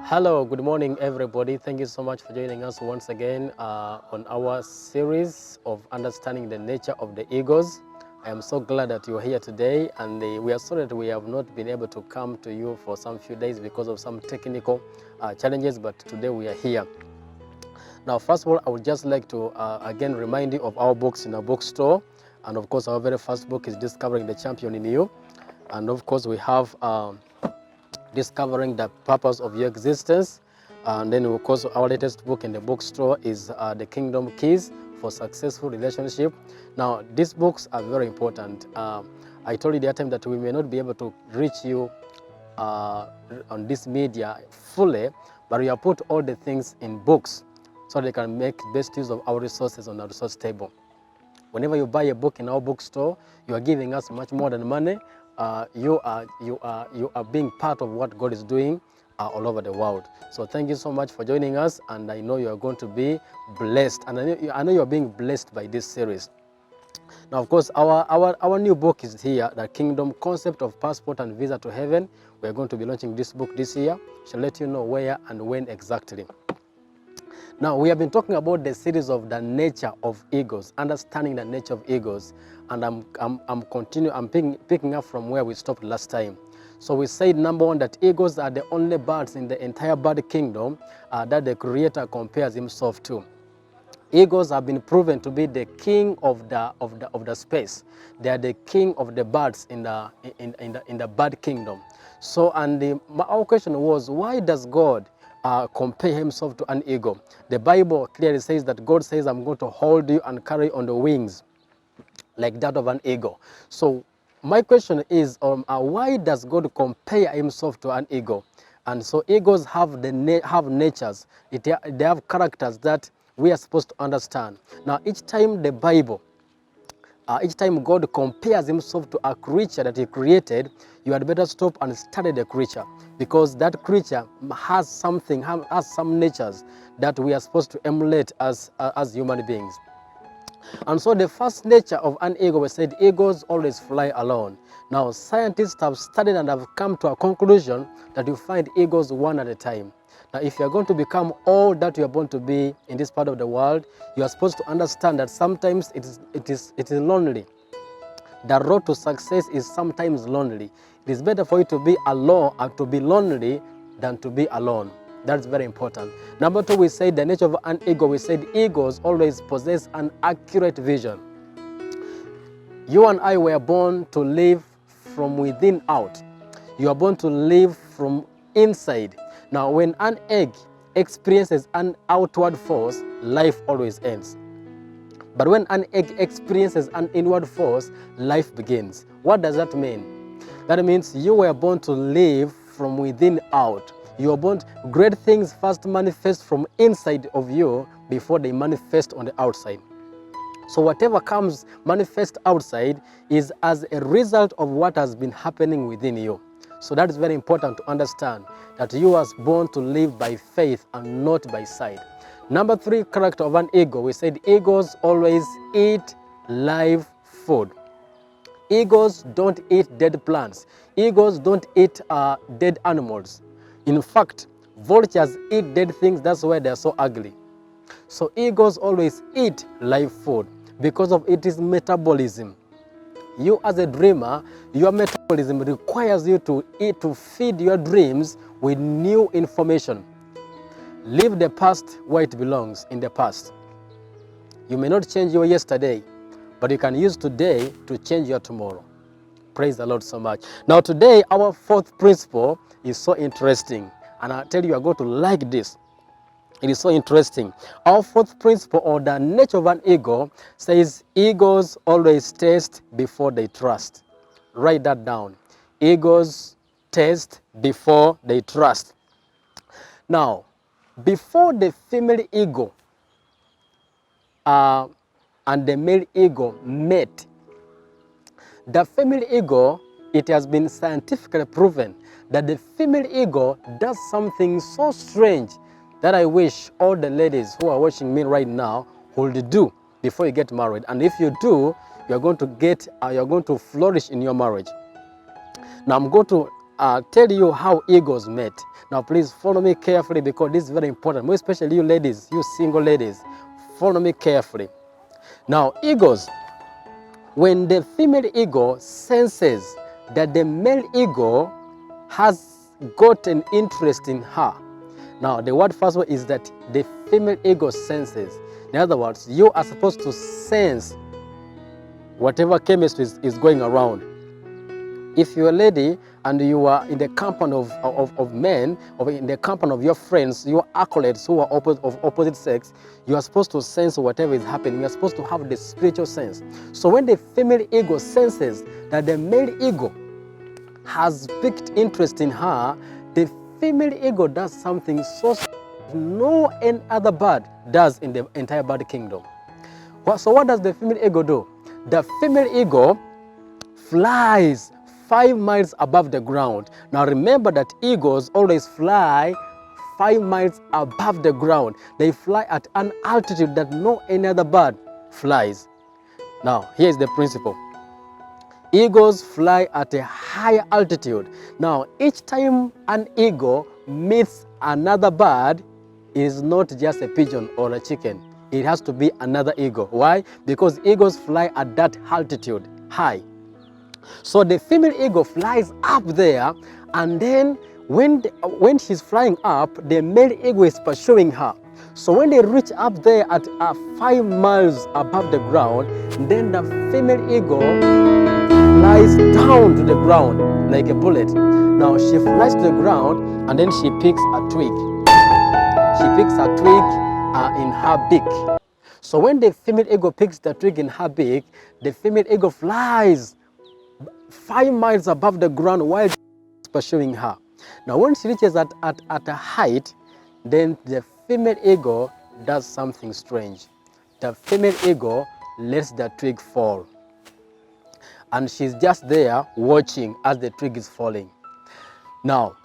Hello, good morning, everybody. Thank you so much for joining us once again on our series of understanding the nature of the eagles. I am so glad that you're here today, and we are sorry that we have not been able to come to you for some few days because of some technical challenges, but today we are here. Now, first of all, I would just like to again remind you of our books in our bookstore, and of course, our very first book is Discovering the Champion in You, and of course, we have Discovering the Purpose of Your Existence. And then, of course, our latest book in the bookstore is The Kingdom Keys for Successful Relationship. Now, these books are very important. I told you the other time that we may not be able to reach you on this media fully, but we have put all the things in books so they can make best use of our resources on our resource table. Whenever you buy a book in our bookstore, you are giving us much more than money. You are being part of what God is doing all over the world. So thank you so much for joining us, and I know you are going to be blessed, and I know you are being blessed by this series. Now, of course, our new book is here, The Kingdom Concept of Passport and Visa to Heaven. We are going to be launching this book this year. Shall let you know where and when exactly. Now, we have been talking about the series of the nature of eagles, understanding the nature of eagles, and I'm picking up from where we stopped last time. So we said, number one, that eagles are the only birds in the entire bird kingdom that the Creator compares himself to. Eagles have been proven to be the king of the space. They are the king of the birds in the bird kingdom. So, and our question was, why does God compare himself to an eagle? The Bible clearly says that God says, I'm going to hold you and carry on the wings like that of an eagle. So my question is, why does God compare himself to an eagle? And so eagles have natures. They have characters that we are supposed to understand. Now, each time God compares himself to a creature that he created, you had better stop and study the creature, because that creature has some natures that we are supposed to emulate as human beings. And so the first nature of an eagle, we said eagles always fly alone. Now, scientists have studied and have come to a conclusion that you find eagles one at a time. Now, if you are going to become all that you are born to be in this part of the world, you are supposed to understand that sometimes it is lonely. The road to success is sometimes lonely. It is better for you to be alone and to be lonely than to be alone. That's very important. Number two, we said the nature of an eagle. We said eagles always possess an accurate vision. You and I were born to live from within out. You are born to live from inside. Now, when an egg experiences an outward force, life always ends. But when an egg experiences an inward force, life begins. What does that mean? That means you were born to live from within out. You are born, great things first manifest from inside of you before they manifest on the outside. So whatever comes manifest outside is as a result of what has been happening within you. So that is very important to understand, that you are born to live by faith and not by sight. Number three, character of an eagle. We said eagles always eat live food. Eagles don't eat dead plants. Eagles don't eat dead animals. In fact, vultures eat dead things. That's why they're so ugly. So eagles always eat live food because of it is metabolism. You as a dreamer, your metabolism requires you to eat, to feed your dreams with new information. Leave the past where it belongs, in the past. You may not change your yesterday, but you can use today to change your tomorrow. Praise the Lord so much. Now today, our fourth principle is so interesting, and I tell you, are going to like this. It is so interesting. Our fourth principle, or the nature of an eagle, says eagles always test before they trust. Write that down. Eagles test before they trust. Now, before the female eagle and the male eagle met, the female eagle, it has been scientifically proven that the female eagle does something so strange that I wish all the ladies who are watching me right now would do before you get married. And if you do, you're going to flourish in your marriage. Now I'm going to tell you how eagles met. Now please follow me carefully, because this is very important, more especially you ladies, you single ladies. Follow me carefully. Now eagles, when the female eagle senses that the male eagle has got an interest in her. Now the word first one is that the female eagle senses. In other words, you are supposed to sense whatever chemistry is going around. If you're a lady and you are in the company of men, or in the company of your friends, your acolytes who are of opposite sex, you are supposed to sense whatever is happening. You are supposed to have the spiritual sense. So when the female eagle senses that the male eagle has picked interest in her, the female eagle does something so no any other bird does in the entire bird kingdom. So what does the female eagle do? The female eagle flies 5 miles above the ground. Now remember that eagles always fly 5 miles above the ground. They fly at an altitude that no any other bird flies. Now here's the principle. Eagles fly at a higher altitude. Now each time an eagle meets another bird, it is not just a pigeon or a chicken. It has to be another eagle. Why? Because eagles fly at that altitude, high. So the female eagle flies up there, and then when she's flying up, the male eagle is pursuing her. So when they reach up there at 5 miles above the ground, then the female eagle flies down to the ground like a bullet. Now she flies to the ground, and then she picks a twig. She picks a twig in her beak. So when the female eagle picks the twig in her beak, the female eagle flies 5 miles above the ground while pursuing her. Now when she reaches at a height, then the female eagle does something strange. The female eagle lets the twig fall, and she's just there watching as the twig is falling. Now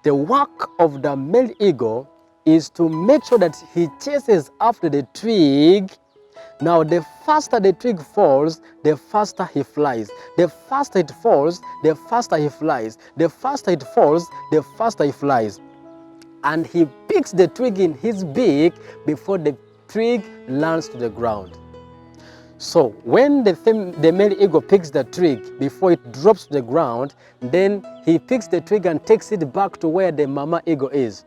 the work of the male eagle is to make sure that he chases after the twig. Now the faster the twig falls, the faster he flies. The faster it falls, the faster he flies. The faster it falls, the faster he flies. And he picks the twig in his beak before the twig lands to the ground. So when the male eagle picks the twig before it drops to the ground, then he picks the twig and takes it back to where the mama eagle is.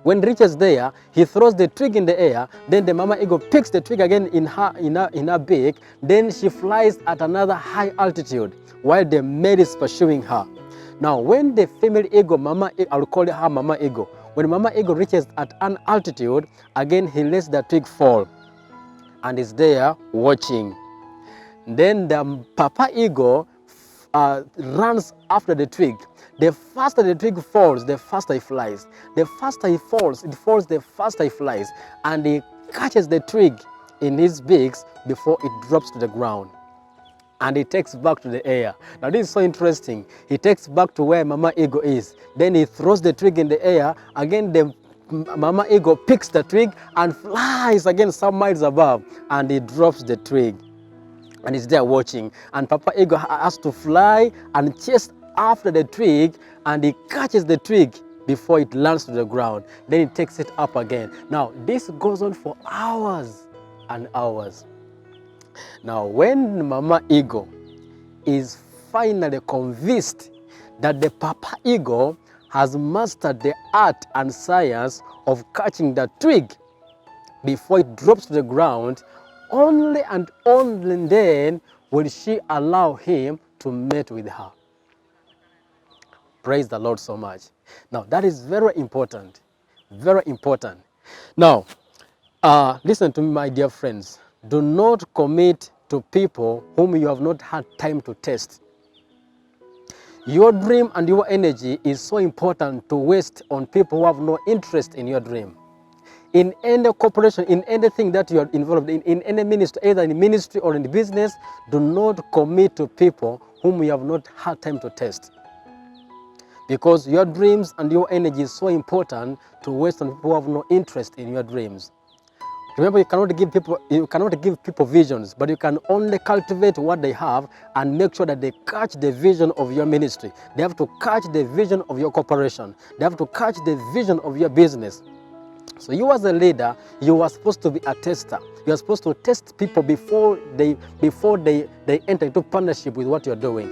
When it reaches there, he throws the twig in the air. Then the mama eagle picks the twig again in her beak. Then she flies at another high altitude while the male is pursuing her. Now, when the female eagle, I'll call her mama eagle. When mama eagle reaches at an altitude, again he lets the twig fall and is there watching. Then the papa eagle runs after the twig. The faster the twig falls, the faster he flies. The faster he falls, the faster he flies. And he catches the twig in his beaks before it drops to the ground. And he takes back to the air. Now this is so interesting. He takes back to where mama eagle is. Then he throws the twig in the air. Again, the mama eagle picks the twig and flies again some miles above. And he drops the twig. And he's there watching. And papa eagle has to fly and chase after the twig, and he catches the twig before it lands to the ground. Then he takes it up again. Now this goes on for hours and hours. Now when mama eagle is finally convinced that the papa eagle has mastered the art and science of catching the twig before it drops to the ground, only and only then will she allow him to mate with her. Praise the Lord so much. Now that is very important, very important. Now, listen to me, my dear friends. Do not commit to people whom you have not had time to test. Your dream and your energy is so important to waste on people who have no interest in your dream. In any corporation, in anything that you are involved in any ministry, either in ministry or in business, do not commit to people whom you have not had time to test. Because your dreams and your energy is so important to waste on people who have no interest in your dreams. Remember, you cannot give people visions, but you can only cultivate what they have and make sure that they catch the vision of your ministry. They have to catch the vision of your corporation. They have to catch the vision of your business. So you as a leader, you are supposed to be a tester. You are supposed to test people before they enter into partnership with what you're doing.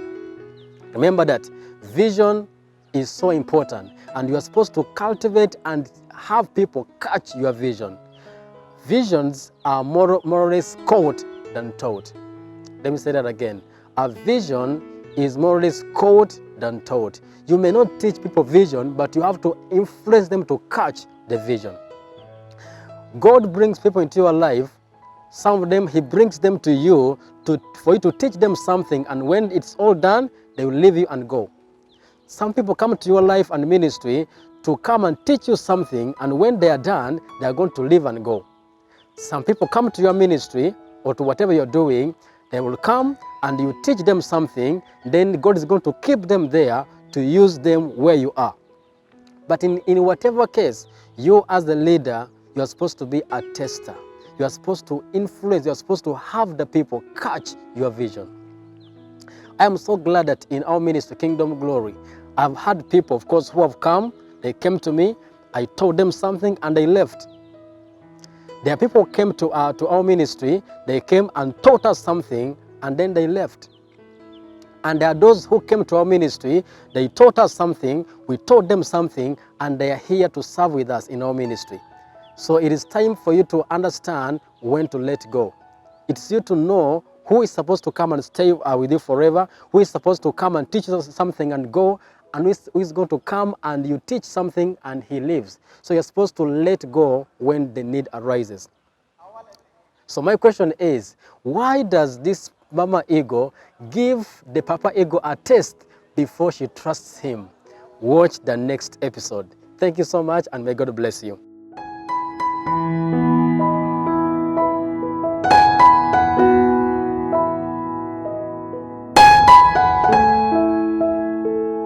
Remember that vision is so important, and you are supposed to cultivate and have people catch your vision. Visions are more or less caught than taught. Let me say that again. A vision is more or less caught than taught. You may not teach people vision, but you have to influence them to catch the vision. God brings people into your life. Some of them, He brings them to you for you to teach them something, and when it's all done, they will leave you and go. Some people come to your life and ministry to come and teach you something, and when they are done, they are going to leave and go. Some people come to your ministry or to whatever you're doing, they will come and you teach them something, then God is going to keep them there to use them where you are. But in whatever case, you as the leader, you are supposed to be a tester. You are supposed to influence, you are supposed to have the people catch your vision. I am so glad that in our ministry, Kingdom Glory, I've had people, of course, who have come, they came to me, I told them something and they left. There are people who came to our ministry, they came and taught us something and then they left. And there are those who came to our ministry, they taught us something, we taught them something, and they are here to serve with us in our ministry. So it is time for you to understand when to let go. It's you to know who is supposed to come and stay with you forever, who is supposed to come and teach us something and go, and who is going to come and you teach something and he leaves. So you're supposed to let go when the need arises. So my question is, why does this Mama Eagle give the Papa Eagle a test before she trusts him? Watch the next episode. Thank you so much, and may God bless you.